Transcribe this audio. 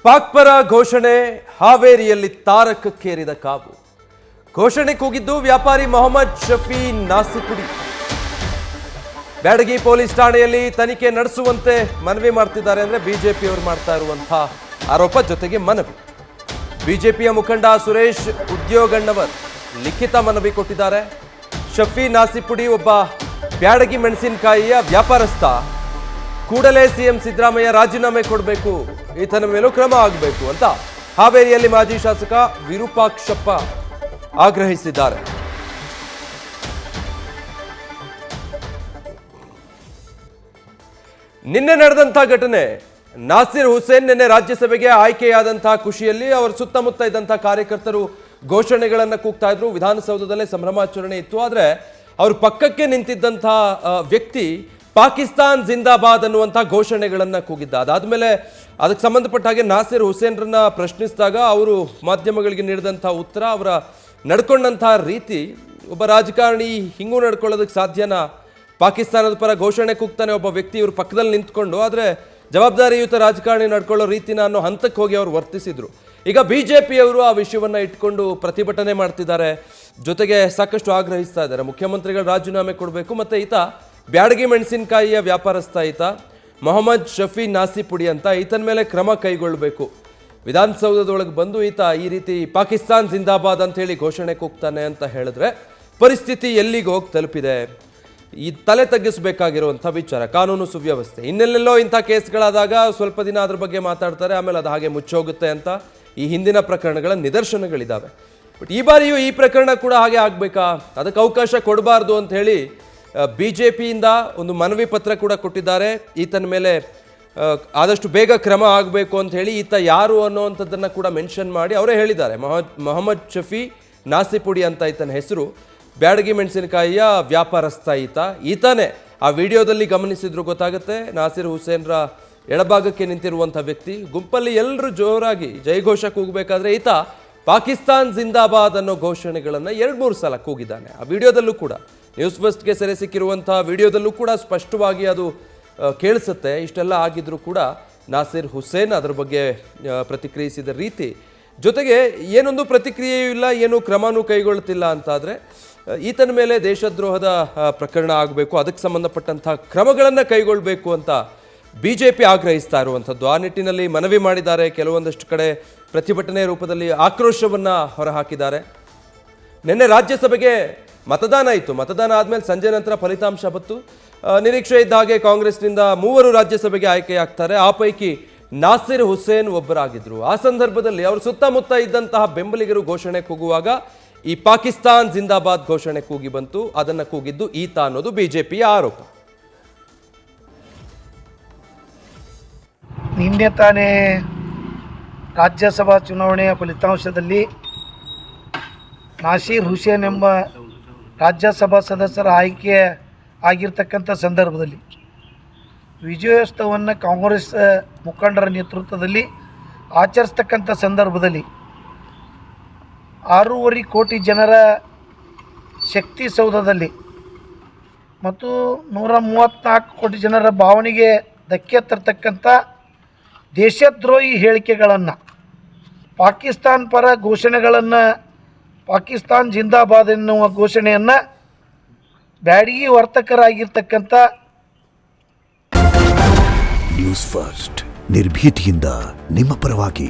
ಪಾಕ್ ಪರ ಘೋಷಣೆ ಹಾವೇರಿಯಲ್ಲಿ ತಾರಕಕ್ಕೇರಿದ ಕಾವು. ಘೋಷಣೆ ಕೂಗಿದ್ದು ವ್ಯಾಪಾರಿ ಮೊಹಮ್ಮದ್ ಶಫಿ ನಾಸಿಪುಡಿ. ಬ್ಯಾಡಗಿ ಪೊಲೀಸ್ ಠಾಣೆಯಲ್ಲಿ ತನಿಖೆ ನಡೆಸುವಂತೆ ಮನವಿ ಮಾಡ್ತಿದ್ದಾರೆ ಅಂದ್ರೆ ಬಿಜೆಪಿಯವರು ಮಾಡ್ತಾ ಇರುವಂತಹ ಆರೋಪ ಜೊತೆಗೆ ಮನವಿ. ಬಿಜೆಪಿಯ ಮುಖಂಡ ಸುರೇಶ್ ಉದ್ಯೋಗಣ್ಣವರ್ ಲಿಖಿತ ಮನವಿ ಕೊಟ್ಟಿದ್ದಾರೆ. ಶಫಿ ನಾಸಿಪುಡಿ ಒಬ್ಬ ಬ್ಯಾಡಗಿ ಮೆಣಸಿನಕಾಯಿಯ ವ್ಯಾಪಾರಸ್ಥ. ಕೂಡಲೇ ಸಿಎಂ ಸಿದ್ದರಾಮಯ್ಯ ರಾಜೀನಾಮೆ ಕೊಡಬೇಕು, ಈತನ ಮೇಲೂ ಕ್ರಮ ಆಗಬೇಕು ಅಂತ ಹಾವೇರಿಯಲ್ಲಿ ಮಾಜಿ ಶಾಸಕ ವಿರೂಪಾಕ್ಷಪ್ಪ ಆಗ್ರಹಿಸಿದ್ದಾರೆ. ನಿನ್ನೆ ನಡೆದಂತಹ ಘಟನೆ, ನಾಸಿರ್ ಹುಸೇನ್ ನಿನ್ನೆ ರಾಜ್ಯಸಭೆಗೆ ಆಯ್ಕೆಯಾದಂತಹ ಖುಷಿಯಲ್ಲಿ ಅವರ ಸುತ್ತಮುತ್ತ ಇದ್ದಂತಹ ಕಾರ್ಯಕರ್ತರು ಘೋಷಣೆಗಳನ್ನು ಕೂಗ್ತಾ ಇದ್ರು. ವಿಧಾನಸೌಧದಲ್ಲೇ ಸಂಭ್ರಮಾಚರಣೆ ಇತ್ತು. ಆದರೆ ಅವ್ರ ಪಕ್ಕಕ್ಕೆ ನಿಂತಿದ್ದಂತಹ ವ್ಯಕ್ತಿ ಪಾಕಿಸ್ತಾನ್ ಜಿಂದಾಬಾದ್ ಅನ್ನುವಂಥ ಘೋಷಣೆಗಳನ್ನು ಕೂಗಿದ್ದ. ಅದಾದಮೇಲೆ ಅದಕ್ಕೆ ಸಂಬಂಧಪಟ್ಟ ಹಾಗೆ ನಾಸಿರ್ ಹುಸೇನ್ರನ್ನ ಪ್ರಶ್ನಿಸಿದಾಗ ಅವರು ಮಾಧ್ಯಮಗಳಿಗೆ ನೀಡಿದಂಥ ಉತ್ತರ, ಅವರ ನಡ್ಕೊಂಡಂತಹ ರೀತಿ, ಒಬ್ಬ ರಾಜಕಾರಣಿ ಹಿಂಗೂ ನಡ್ಕೊಳ್ಳೋದಕ್ಕೆ ಸಾಧ್ಯನಾ? ಪಾಕಿಸ್ತಾನದ ಪರ ಘೋಷಣೆ ಕೂಗ್ತಾನೆ ಒಬ್ಬ ವ್ಯಕ್ತಿ ಇವ್ರ ಪಕ್ಕದಲ್ಲಿ ನಿಂತ್ಕೊಂಡು, ಆದರೆ ಜವಾಬ್ದಾರಿಯುತ ರಾಜಕಾರಣಿ ನಡ್ಕೊಳ್ಳೋ ರೀತಿನ ಅನ್ನೋ ಹಂತಕ್ಕೆ ಹೋಗಿ ಅವರು ವರ್ತಿಸಿದ್ರು. ಈಗ ಬಿಜೆಪಿಯವರು ಆ ವಿಷಯವನ್ನು ಇಟ್ಕೊಂಡು ಪ್ರತಿಭಟನೆ ಮಾಡ್ತಿದ್ದಾರೆ, ಜೊತೆಗೆ ಸಾಕಷ್ಟು ಆಗ್ರಹಿಸ್ತಾ ಇದ್ದಾರೆ. ಮುಖ್ಯಮಂತ್ರಿಗಳು ರಾಜೀನಾಮೆ ಕೊಡಬೇಕು, ಮತ್ತು ಈತ ಬ್ಯಾಡಗಿ ಮೆಣಸಿನಕಾಯಿಯ ವ್ಯಾಪಾರಸ್ಥ ಈತ ಮೊಹಮ್ಮದ್ ಶಫಿ ನಾಸಿಪುಡಿ ಅಂತ, ಈತನ ಮೇಲೆ ಕ್ರಮ ಕೈಗೊಳ್ಳಬೇಕು. ವಿಧಾನಸೌಧದೊಳಗೆ ಬಂದು ಈತ ಈ ರೀತಿ ಪಾಕಿಸ್ತಾನ್ ಜಿಂದಾಬಾದ್ ಅಂತ ಹೇಳಿ ಘೋಷಣೆ ಕೂಗ್ತಾನೆ ಅಂತ ಹೇಳಿದ್ರೆ ಪರಿಸ್ಥಿತಿ ಎಲ್ಲಿಗೆ ಹೋಗಿ ತಲುಪಿದೆ? ಈ ತಲೆ ತಗ್ಗಿಸಬೇಕಾಗಿರುವಂಥ ವಿಚಾರ. ಕಾನೂನು ಸುವ್ಯವಸ್ಥೆ, ಇನ್ನೆಲ್ಲೆಲ್ಲೋ ಇಂಥ ಕೇಸ್ಗಳಾದಾಗ ಸ್ವಲ್ಪ ದಿನ ಅದ್ರ ಬಗ್ಗೆ ಮಾತಾಡ್ತಾರೆ, ಆಮೇಲೆ ಅದು ಹಾಗೆ ಮುಚ್ಚೋಗುತ್ತೆ ಅಂತ ಈ ಹಿಂದಿನ ಪ್ರಕರಣಗಳ ನಿದರ್ಶನಗಳಿದ್ದಾವೆ. ಬಟ್ ಈ ಬಾರಿಯೂ ಈ ಪ್ರಕರಣ ಕೂಡ ಹಾಗೆ ಆಗಬೇಕಾ? ಅದಕ್ಕೆ ಅವಕಾಶ ಕೊಡಬಾರ್ದು ಅಂತ ಹೇಳಿ ಬಿಜೆಪಿಯಿಂದ ಒಂದು ಮನವಿ ಪತ್ರ ಕೂಡ ಕೊಟ್ಟಿದ್ದಾರೆ. ಈತನ ಮೇಲೆ ಆದಷ್ಟು ಬೇಗ ಕ್ರಮ ಆಗಬೇಕು ಅಂತ ಹೇಳಿ, ಈತ ಯಾರು ಅನ್ನೋವಂಥದ್ದನ್ನು ಕೂಡ ಮೆನ್ಷನ್ ಮಾಡಿ ಅವರೇ ಹೇಳಿದ್ದಾರೆ. ಮೊಹಮ್ಮದ್ ಶಫಿ ನಾಸಿಪುಡಿ ಅಂತ ಈತನ ಹೆಸರು. ಬ್ಯಾಡಗಿ ಮೆಣಸಿನಕಾಯಿಯ ವ್ಯಾಪಾರಸ್ಥ ಈತನೇ. ಆ ವಿಡಿಯೋದಲ್ಲಿ ಗಮನಿಸಿದ್ರು ಗೊತ್ತಾಗುತ್ತೆ. ನಾಸಿರ್ ಹುಸೇನ್ರ ಎಡಭಾಗಕ್ಕೆ ನಿಂತಿರುವಂಥ ವ್ಯಕ್ತಿ. ಗುಂಪಲ್ಲಿ ಎಲ್ಲರೂ ಜೋರಾಗಿ ಜಯಘೋಷ ಕೂಗಬೇಕಾದ್ರೆ ಈತ ಪಾಕಿಸ್ತಾನ್ ಜಿಂದಾಬಾದ್ ಅನ್ನೋ ಘೋಷಣೆಗಳನ್ನು 2-3 ಸಲ ಕೂಗಿದ್ದಾನೆ. ಆ ವಿಡಿಯೋದಲ್ಲೂ ಕೂಡ, ನ್ಯೂಸ್ ಫಸ್ಟ್ಗೆ ಸೆರೆ ಸಿಕ್ಕಿರುವಂಥ ವಿಡಿಯೋದಲ್ಲೂ ಕೂಡ ಸ್ಪಷ್ಟವಾಗಿ ಅದು ಕೇಳಿಸುತ್ತೆ. ಇಷ್ಟೆಲ್ಲ ಆಗಿದ್ರೂ ಕೂಡ ನಾಸಿರ್ ಹುಸೇನ್ ಅದರ ಬಗ್ಗೆ ಪ್ರತಿಕ್ರಿಯಿಸಿದ ರೀತಿ, ಜೊತೆಗೆ ಏನೊಂದು ಪ್ರತಿಕ್ರಿಯೆಯೂ ಇಲ್ಲ, ಏನು ಕ್ರಮನೂ ಕೈಗೊಳ್ಳುತ್ತಿಲ್ಲ ಅಂತಾದರೆ ಈತನ ಮೇಲೆ ದೇಶದ್ರೋಹದ ಪ್ರಕರಣ ಆಗಬೇಕು, ಅದಕ್ಕೆ ಸಂಬಂಧಪಟ್ಟಂಥ ಕ್ರಮಗಳನ್ನು ಕೈಗೊಳ್ಳಬೇಕು ಅಂತ ಬಿಜೆಪಿ ಆಗ್ರಹಿಸ್ತಾ ಇರುವಂಥದ್ದು. ಆ ನಿಟ್ಟಿನಲ್ಲಿ ಮನವಿ ಮಾಡಿದ್ದಾರೆ. ಕೆಲವೊಂದಷ್ಟು ಕಡೆ ಪ್ರತಿಭಟನೆ ರೂಪದಲ್ಲಿ ಆಕ್ರೋಶವನ್ನು ಹೊರಹಾಕಿದ್ದಾರೆ. ನಿನ್ನೆ ರಾಜ್ಯಸಭೆಗೆ ಮತದಾನ ಇತ್ತು. ಮತದಾನ ಆದಮೇಲೆ ಸಂಜೆ ನಂತರ ಫಲಿತಾಂಶ ಬಂತು. ನಿರೀಕ್ಷೆ ಇದ್ದ ಹಾಗೆ ಕಾಂಗ್ರೆಸ್ನಿಂದ 3 ರಾಜ್ಯಸಭೆಗೆ ಆಯ್ಕೆಯಾಗ್ತಾರೆ. ಆ ಪೈಕಿ ನಾಸಿರ್ ಹುಸೇನ್ ಒಬ್ಬರಾಗಿದ್ದರು. ಆ ಸಂದರ್ಭದಲ್ಲಿ ಅವರು ಸುತ್ತಮುತ್ತ ಇದ್ದಂತಹ ಬೆಂಬಲಿಗರು ಘೋಷಣೆ ಕೂಗುವಾಗ ಈ ಪಾಕಿಸ್ತಾನ್ ಜಿಂದಾಬಾದ್ ಘೋಷಣೆ ಕೂಗಿ ಬಂತು. ಅದನ್ನು ಕೂಗಿದ್ದು ಈತ ಅನ್ನೋದು ಬಿಜೆಪಿಯ ಆರೋಪ. ನಿನ್ನೆ ತಾನೇ ರಾಜ್ಯಸಭಾ ಚುನಾವಣೆಯ ಫಲಿತಾಂಶದಲ್ಲಿ ನಾಸಿರ್ ಹುಸೇನ್ ಎಂಬ ರಾಜ್ಯಸಭಾ ಸದಸ್ಯರ ಆಯ್ಕೆ ಆಗಿರ್ತಕ್ಕಂಥ ಸಂದರ್ಭದಲ್ಲಿ ವಿಜಯೋತ್ಸವವನ್ನು ಕಾಂಗ್ರೆಸ್ ಮುಖಂಡರ ನೇತೃತ್ವದಲ್ಲಿ ಆಚರಿಸ್ತಕ್ಕಂಥ ಸಂದರ್ಭದಲ್ಲಿ 6.5 ಕೋಟಿ ಜನರ ಶಕ್ತಿ ಸೌಧದಲ್ಲಿ ಮತ್ತು 134 ಕೋಟಿ ಜನರ ಭಾವನೆಗೆ ಧಕ್ಕೆ ತರ್ತಕ್ಕಂಥ ದೇಶದ್ರೋಹಿ ಹೇಳಿಕೆಗಳನ್ನು, ಪಾಕಿಸ್ತಾನ್ ಪರ ಘೋಷಣೆಗಳನ್ನು, ಪಾಕಿಸ್ತಾನ್ ಜಿಂದಾಬಾದ್ ಎನ್ನುವ ಘೋಷಣೆಯನ್ನು ಬ್ಯಾಡಗಿ ವರ್ತಕರಾಗಿರ್ತಕ್ಕಂಥ ನ್ಯೂಸ್ ಫಸ್ಟ್ ನಿರ್ಭೀತಿಯಿಂದ ನಿಮ್ಮ ಪರವಾಗಿ.